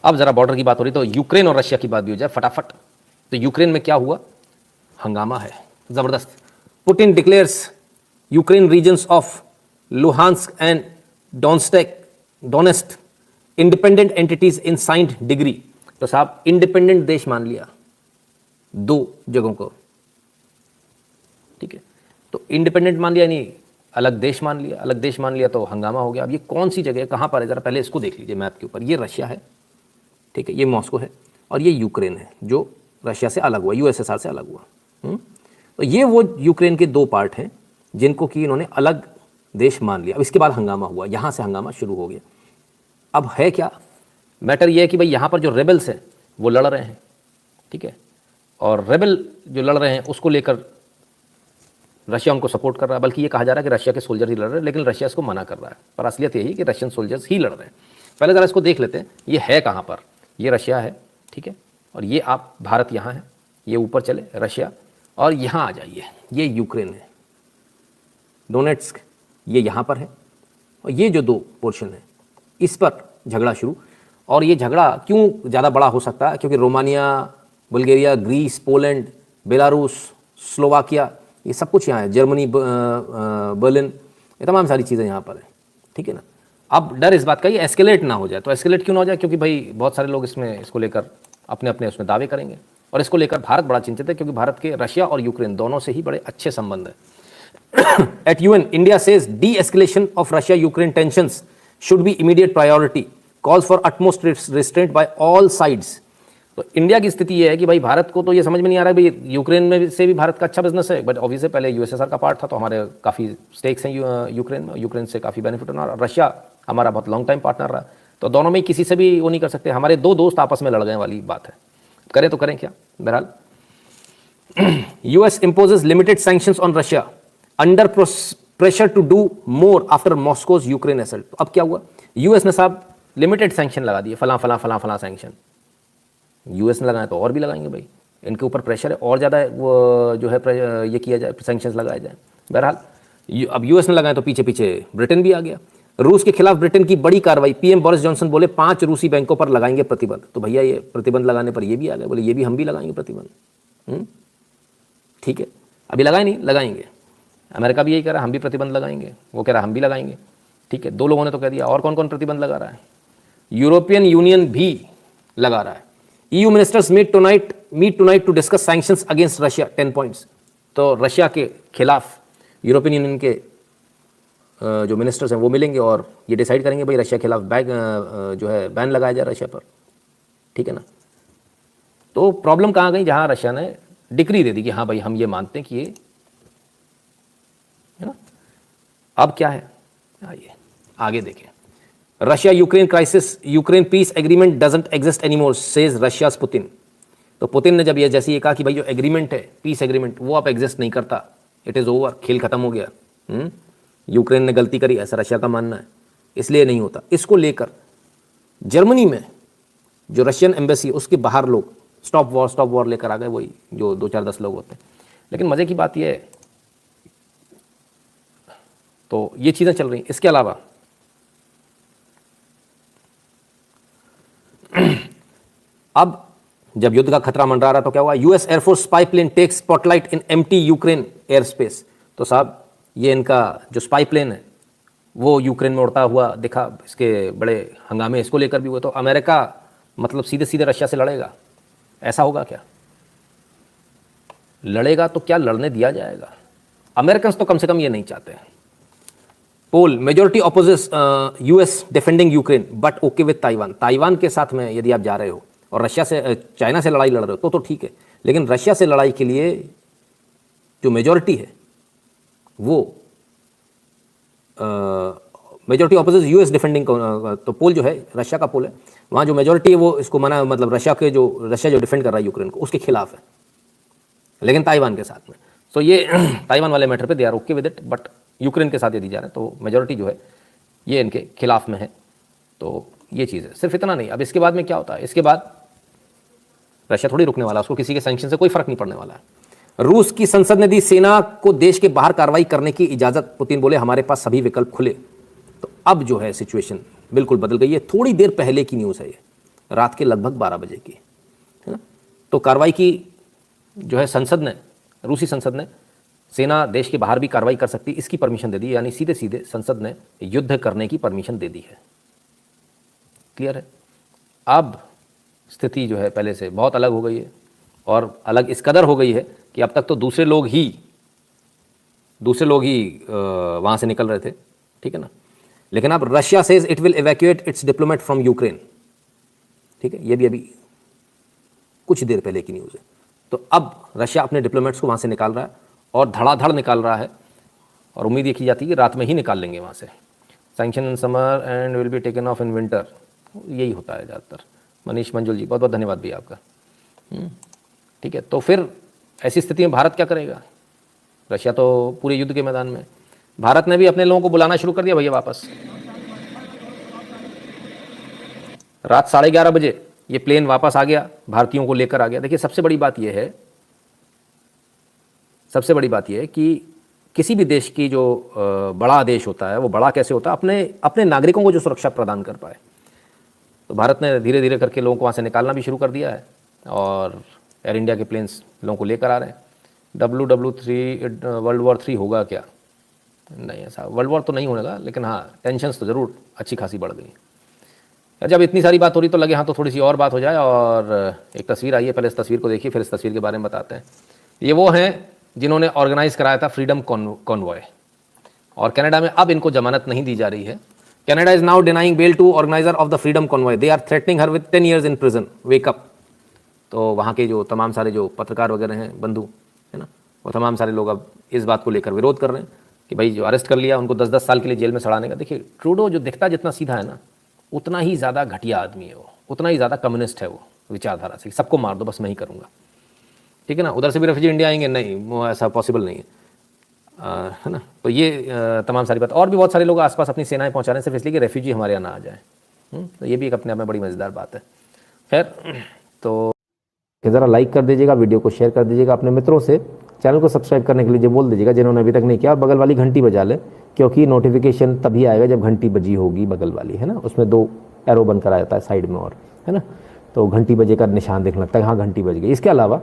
अब जरा बॉर्डर की बात हो रही तो यूक्रेन और रशिया की बात भी हो जाए फटाफट। तो यूक्रेन में क्या हुआ, हंगामा है जबरदस्त। Putin declares Ukraine regions of Luhansk and Donetsk independent entities in signed decree. तो साहब इंडिपेंडेंट देश मान लिया दो जगहों को, ठीक है। तो इंडिपेंडेंट मान लिया यानी अलग देश मान लिया, अलग देश मान लिया तो हंगामा हो गया। अब ये कौन सी जगह है, कहाँ पर है, जरा पहले इसको देख लीजिए मैप के ऊपर। ये रशिया है, ठीक है, ये मॉस्को है, और ये यूक्रेन है जो रशिया से अलग हुआ, यूएसएसआर से अलग हुआ। तो ये वो यूक्रेन के दो पार्ट हैं जिनको कि इन्होंने अलग देश मान लिया। अब इसके बाद हंगामा हुआ, यहाँ से हंगामा शुरू हो गया। अब है क्या मैटर, ये है कि भाई यहाँ पर जो रेबल्स हैं वो लड़ रहे हैं, ठीक है, और रेबल जो लड़ रहे हैं उसको लेकर रशिया उनको सपोर्ट कर रहा है। बल्कि ये कहा जा रहा है कि रशिया के सोल्जर ही लड़ रहे हैं, लेकिन रशिया इसको मना कर रहा है। पर असलियत यही कि रशियन सोल्जर्स ही लड़ रहे हैं। पहले ज़रा इसको देख लेते हैं, ये है कहाँ पर। ये रशिया है, ठीक है, और ये आप भारत यहाँ है, ये ऊपर चले रशिया, और यहाँ आ जाइए, ये यूक्रेन है, डोनेट्स्क ये यहाँ पर है, और ये जो दो पोर्शन है इस पर झगड़ा शुरू। और ये झगड़ा क्यों ज़्यादा बड़ा हो सकता है, क्योंकि Romania, Bulgaria, Greece, Poland, Belarus, Slovakia, ये सब कुछ यहाँ है, जर्मनी, बर्लिन, ये तमाम सारी चीज़ें यहाँ पर है, ठीक है ना। अब डर इस बात का ये एस्केलेट ना हो जाए। तो एस्केलेट क्यों ना हो जाए, क्योंकि भाई बहुत सारे लोग इसको लेकर अपने अपने उसमें दावे करेंगे, और इसको लेकर भारत बड़ा चिंतित है, क्योंकि भारत के रशिया और यूक्रेन दोनों से ही बड़े अच्छे संबंध है। At UN India says de-escalation of Russia Ukraine tensions should be immediate priority, calls for utmost restraint by all sides. तो इंडिया की स्थिति ये है कि भाई भारत को तो ये समझ में नहीं आ रहा है भाई, यूक्रेन में से भी भारत का अच्छा बिजनेस है, बट ऑब्वियसली पहले यूएसएसआर का पार्ट था, तो हमारे काफ़ी स्टेक्स हैं यूक्रेन में, यूक्रेन से काफ़ी बेनिफिट होना, और रशिया हमारा बहुत लॉन्ग टाइम पार्टनर रहा। तो दोनों में किसी से भी वो नहीं कर सकते, हमारे दो दोस्त आपस में लड़ गए वाली बात है। करें तो करें क्या। बहरहाल US imposes limited sanctions on Russia under pressure to do more after Moscow's Ukraine assault. तो अब क्या हुआ, यूएस ने साहब लिमिटेड सैंक्शन लगा दिए, फला फला फला फला सैंक्शन। यूएस ने लगाए तो और भी लगाएंगे भाई, इनके ऊपर प्रेशर है, और ज़्यादा वो जो है ये किया जाए, सैंक्शंस लगाए जाए। बहरहाल अब यूएस ने लगाए तो पीछे पीछे ब्रिटेन भी आ गया। रूस के खिलाफ ब्रिटेन की बड़ी कार्रवाई, पीएम बोरिस जॉनसन बोले 5 रूसी बैंकों पर लगाएंगे प्रतिबंध। तो भैया ये प्रतिबंध लगाने पर ये भी आ गए, बोले ये भी हम भी लगाएंगे प्रतिबंध। ठीक है, अभी लगाए नहीं, लगाएंगे। अमेरिका भी यही कह रहा है हम भी प्रतिबंध लगाएंगे, वो कह रहा है हम भी लगाएंगे, ठीक है। दो लोगों ने तो कह दिया, और कौन कौन प्रतिबंध लगा रहा है, यूरोपियन यूनियन भी लगा रहा है। EU ministers meet tonight to discuss sanctions against Russia 10 points. तो रशिया के खिलाफ यूरोपियन यूनियन के जो मिनिस्टर्स हैं वो मिलेंगे और ये डिसाइड करेंगे भाई रशिया के खिलाफ जो है बैन लगाया जाए रशिया पर, ठीक है ना। तो प्रॉब्लम कहाँ गई, जहाँ रशिया ने डिक्री दे दी कि हाँ भाई हम ये मानते हैं कि ये है ना। अब क्या है, आइए आगे देखें। Russia Ukraine crisis, Ukraine piece agreement doesn't exist anymore says Russia's Putin. तो पुतिन ने जब ये जैसे ये कहा कि भाई जो एग्रीमेंट है, पीस एग्रीमेंट, वो अब एग्जिस्ट नहीं करता, इट इज़ ओवर, खेल खत्म हो गया। यूक्रेन ने गलती करी, ऐसा रशिया का मानना है, इसलिए नहीं होता। इसको लेकर जर्मनी में जो रशियन एम्बेसी है उसके बाहर लोग स्टॉप वॉर लेकर आ गए, वही जो 2-4-10 लोग होते हैं। लेकिन मज़े की बात यह है, तो ये चीज़ें चल रही। इसके अलावा अब जब युद्ध का खतरा मंडरा रहा तो क्या हुआ, US air force spy plane takes spotlight in empty Ukraine air space. तो साहब ये इनका जो स्पाई प्लेन है वो यूक्रेन में उड़ता हुआ दिखा, इसके बड़े हंगामे इसको लेकर भी हुए। तो अमेरिका मतलब सीधे सीधे रशिया से लड़ेगा, ऐसा होगा क्या, लड़ेगा तो क्या लड़ने दिया जाएगा। अमेरिकन तो कम से कम ये नहीं चाहते हैं। Poll majority opposes US defending Ukraine but okay with Taiwan. Taiwan के साथ में यदि आप जा रहे हो और रशिया से चाइना से लड़ाई लड़ रहे हो तो ठीक है, लेकिन रशिया से लड़ाई के लिए जो मेजोरिटी है वो मेजोरिटी ऑपोजिस यूएस डिफेंडिंग। तो पोल जो है रशिया का पोल है, वहाँ जो मेजोरिटी है वो इसको मना, मतलब रशिया जो डिफेंड कर रहा है यूक्रेन को उसके खिलाफ है, लेकिन ताइवान के साथ में। तो ये ताइवान वाले मैटर पे they are okay with it, but Ukraine के साथ यदि जा रहे हैं तो मेजोरिटी जो है ये इनके खिलाफ में है। तो ये चीज़ है, सिर्फ इतना नहीं। अब इसके बाद में क्या होता है, इसके बाद रशिया थोड़ी रुकने वाला, उसको किसी के सैंक्शन से कोई फर्क नहीं पड़ने वाला है। रूस की संसद ने दी सेना को देश के बाहर कार्रवाई करने की इजाजत। पुतिन बोले हमारे पास सभी विकल्प खुले। तो अब जो है सिचुएशन बिल्कुल बदल गई है। थोड़ी देर पहले की न्यूज़ है ये, रात के लगभग 12 बजे की, है ना। तो कार्रवाई की जो है संसद ने, रूसी संसद ने, सेना देश के बाहर भी कार्रवाई कर सकती इसकी परमिशन दे दी, यानी सीधे सीधे संसद ने युद्ध करने की परमिशन दे दी है। क्लियर है। अब स्थिति जो है पहले से बहुत अलग हो गई है, और अलग इस कदर हो गई है कि अब तक तो दूसरे लोग ही वहाँ से निकल रहे थे, ठीक है ना। लेकिन अब Russia says it will evacuate it's diplomat from Ukraine, ठीक है, ये भी अभी कुछ देर पहले की न्यूज़ है। तो अब रशिया अपने डिप्लोमेट्स को वहाँ से निकाल रहा है, और धड़ाधड़ निकाल रहा है, और उम्मीद ये की जाती है कि रात में ही निकाल लेंगे वहाँ से। Sanction in summer and will be taken of in winter, यही होता है ज़्यादातर। मनीष मंजुल जी बहुत बहुत धन्यवाद भैया आपका। ठीक है, तो फिर ऐसी स्थिति में भारत क्या करेगा? रशिया तो पूरे युद्ध के मैदान में। भारत ने भी अपने लोगों को बुलाना शुरू कर दिया भैया वापस। रात 11:30 बजे ये प्लेन वापस आ गया, भारतीयों को लेकर आ गया। देखिए सबसे बड़ी बात यह है कि किसी भी देश की जो बड़ा देश होता है, वो बड़ा कैसे होता है? अपने नागरिकों को जो सुरक्षा प्रदान कर पाए। तो भारत ने धीरे धीरे करके लोगों को वहाँ से निकालना भी शुरू कर दिया है, और एयर इंडिया के प्लेन्स लोगों को लेकर आ रहे हैं। WW3 वर्ल्ड वॉर 3 होगा क्या? नहीं, ऐसा वर्ल्ड वॉर तो नहीं होगा, लेकिन हाँ टेंशन्स तो ज़रूर अच्छी खासी बढ़ गई। जब इतनी सारी बात हो रही तो लगे हाँ तो थोड़ी सी और बात हो जाए। और एक तस्वीर आई है, पहले इस तस्वीर को देखिए, फिर इस तस्वीर के बारे में बताते हैं। ये वो हैं जिन्होंने ऑर्गेनाइज कराया था फ्रीडम कॉन्वॉय, और कनाडा में अब इनको जमानत नहीं दी जा रही है। Canada is now denying bail to organiser of the freedom convoy, they are threatening her with 10 years in prison, wake up. तो वहाँ के जो तमाम सारे जो पत्रकार वगैरह हैं, बंधु है ना, वो तमाम सारे लोग अब इस बात को लेकर विरोध कर रहे हैं कि भाई जो अरेस्ट कर लिया उनको 10-10 साल के लिए जेल में सड़ाने का। देखिए ट्रूडो जो दिखता जितना सीधा है ना, उतना ही ज़्यादा घटिया आदमी है वो, उतना ही ज़्यादा कम्युनिस्ट है वो विचारधारा से। सबको मार दो बस मैं ही करूँगा, ठीक है ना। उधर से भी रेफ्यूजी इंडिया आएंगे, नहीं वो ऐसा पॉसिबल नहीं है, है ना। तो ये तमाम सारी बात, और भी बहुत सारे लोग आसपास अपनी सेनाएं पहुंचा रहे हैं सिर्फ इसलिए कि रेफ्यूजी हमारे यहाँ ना आ जाए। तो ये भी एक अपने आप में बड़ी मज़ेदार बात है। खैर, तो ज़रा लाइक कर दीजिएगा, वीडियो को शेयर कर दीजिएगा अपने मित्रों से, चैनल को सब्सक्राइब करने के लिए बोल दीजिएगा जिन्होंने अभी तक नहीं किया, और बगल वाली घंटी बजा लें, क्योंकि नोटिफिकेशन तभी आएगा जब घंटी बजी होगी बगल वाली, है ना। उसमें 2 एरो बनकर आ जाता है साइड में, और है ना, तो घंटी बजे का निशान दिखने लगता है, हाँ घंटी बज गई। इसके अलावा